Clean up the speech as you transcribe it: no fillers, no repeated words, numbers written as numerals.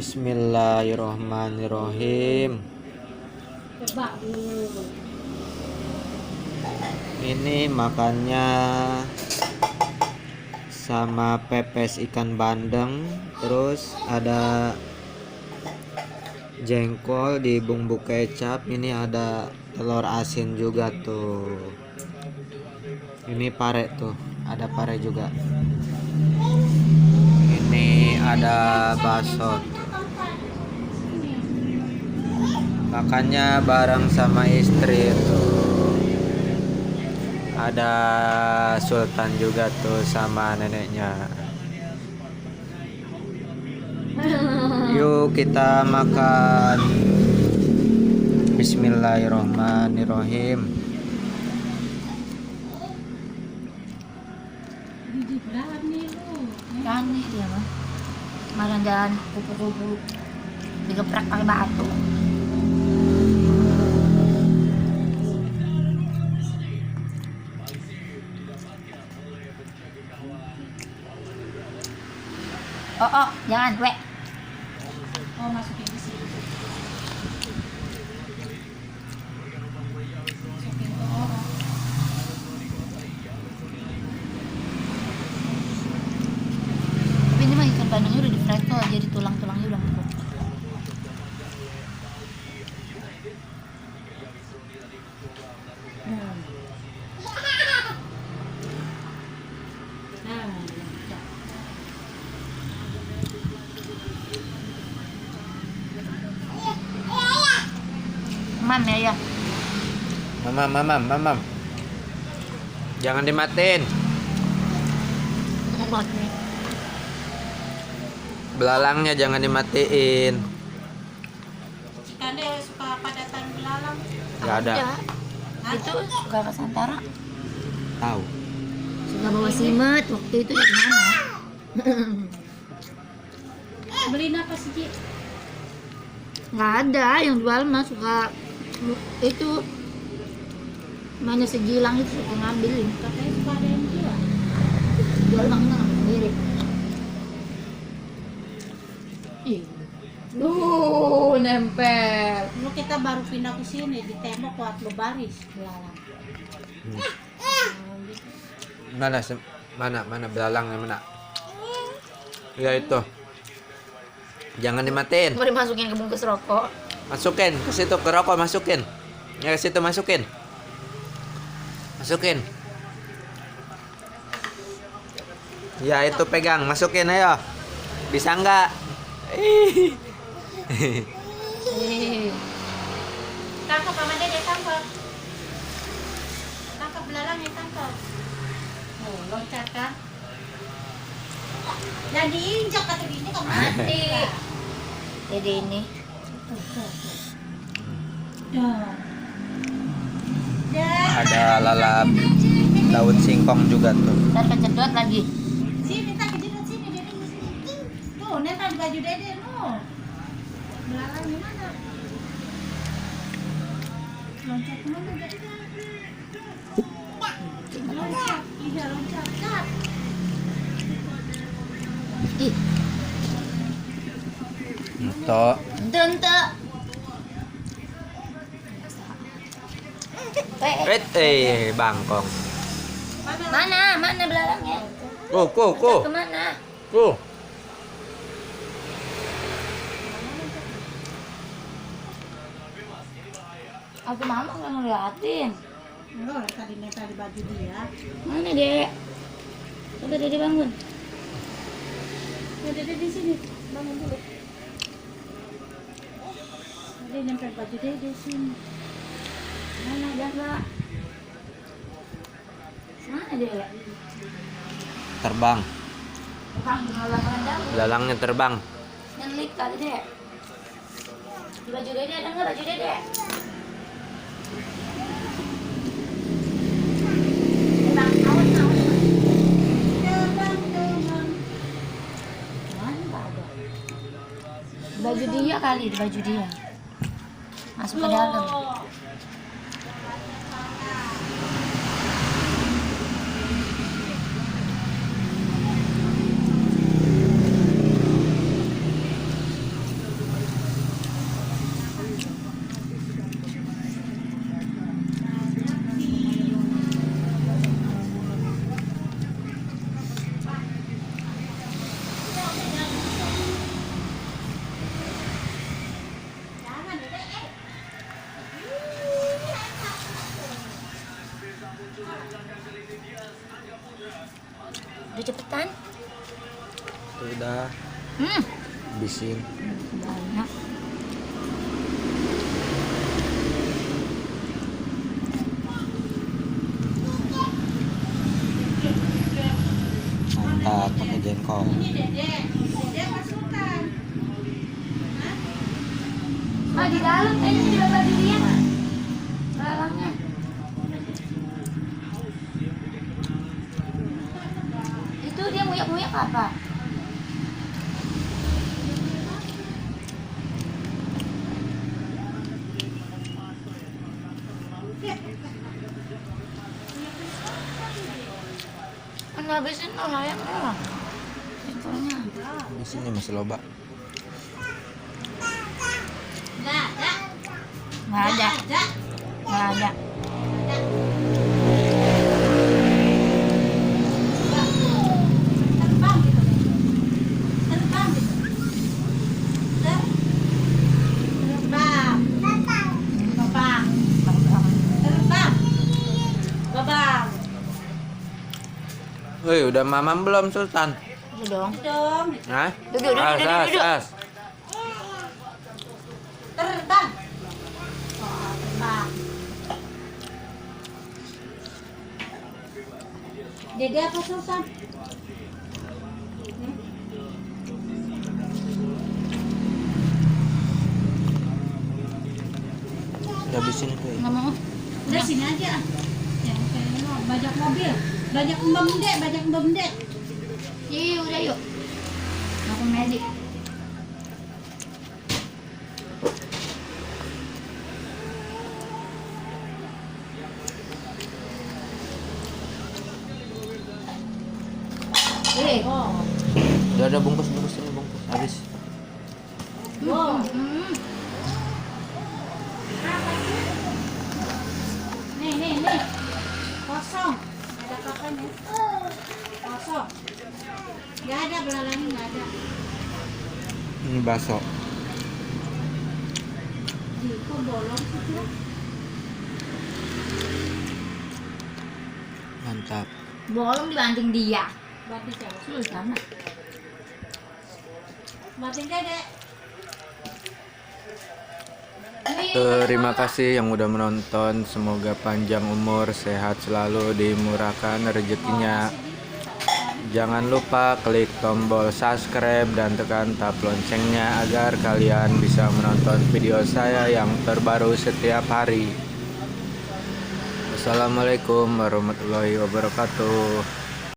Bismillahirrohmanirrohim. Ini makannya sama pepes ikan bandeng, terus ada jengkol di bumbu kecap. Ini ada telur asin juga tuh. Ini pare tuh, ada pare juga. Ini ada bakso tuh. Makannya bareng sama istri tuh. Ada Sultan juga tuh sama neneknya. Yuk kita makan. Bismillahirrohmanirrohim. Kan nih dia mah malah jalan kupu-kupu digeprak pakai batu. Oh, jangan, wek. Oh, masukin ke sini. Masukin ke orang. Tapi ini mah ikan bandengnya udah di-fry kok, jadi tulang-tulangnya udah empuk. Mam ya. Mamam. Jangan dimatiin. Belalangnya jangan dimatiin. Kande suka padatan belalang. Gak ada. Itu suka ke Santara. Tahu. Suka bawa simet waktu itu di mana? Beliin apa sih, Ci? Nggak ada yang jual mah suka itu mana sejilang itu suka ngambilin. Katanya suka ada yang jual. Jual mah enggak sendiri. Ih, Nempel. dulu kita baru pindah ke sini di tembok kuat lo baris belalang. Mana belalangnya mana? Ya itu. Jangan dimatiin. Mau dimasukin ke bungkus rokok. Masukin ke situ, ke rokok masukin. Ya ke situ masukin. Masukin. Ya itu pegang, masukin ayo. Bisa enggak? Tangkap sama Dede, tangkap. Tangkap belalangnya, tangkap. Oh, loncat kan? Dan diinjak kata gini kok mati. Jadi ini. Ada lalap daun singkong juga tuh. Ntar kejedot lagi. Sini tak kejedot sini Dede sini. Tuh, nempel di baju Dede no. Belalang gimana? Loncat kemana Dede? Loncat, iya loncat. Kat. Ih, Itu. dente. Bangkong. Mana belalangnya? Ku. Kemana? Ku. Aku mama nggak ngeliatin. Oh, tadi nempel di baju dia. Mana dek? Coba Dede bangun. Ya, Dede di sini. Bangun dulu. Tadi nempel baju Dede sini. Mana Dek? Mana dek? Terbang. Kang malah rendang. Belalangnya terbang. Nyelik kali dek. Di baju Dede ada nggak baju Dede? Bang, awas. Mana nggak ada? Baju dia kali, di baju dia. Masuk ke dalam. Sultan. Udah habisin. Banyak. Mantap pakai jengkol. Ini dede. Dede apa Sultan? Ah, di dalam kayaknya di dalam baju dia. Lalangnya. Itu dia nguyak-nguyak apa? Kan habisin tuh ayamnya. Jengkolnya. Di sini masih loba. Enggak ada. Nggak ada. Ada. Nggak ada. Terbang gitu. Terbang gitu. Terbang. Babang. Terbang. Babang. Woi, udah mamam belum Sultan? Itu dong. Dong. Hah? Duduk. As. Terbang. Oh, terbang. Dede apa Sultan? Udah habisin itu. Nggak mau. Udah sini aja. Ya, bajak mobil. Bajak mbak mende. Iya, udah yuk. Aku medik. Oh. Udah ada bungkus ini bungkus. Habis. Wow. Nih. Kosong. Ada apa-apanya? Kosong. Gak ada belalangnya, gak ada. Ini bakso. Kok bolong sih dia? Mantap. Bolong dibanding dia. Batin siapa? Sultan. Batin dede. Terima kasih yang udah menonton. Semoga panjang umur, sehat selalu, dimurahkan rezekinya. Jangan lupa klik tombol subscribe dan tekan tab loncengnya agar kalian bisa menonton video saya yang terbaru setiap hari. Assalamualaikum warahmatullahi wabarakatuh.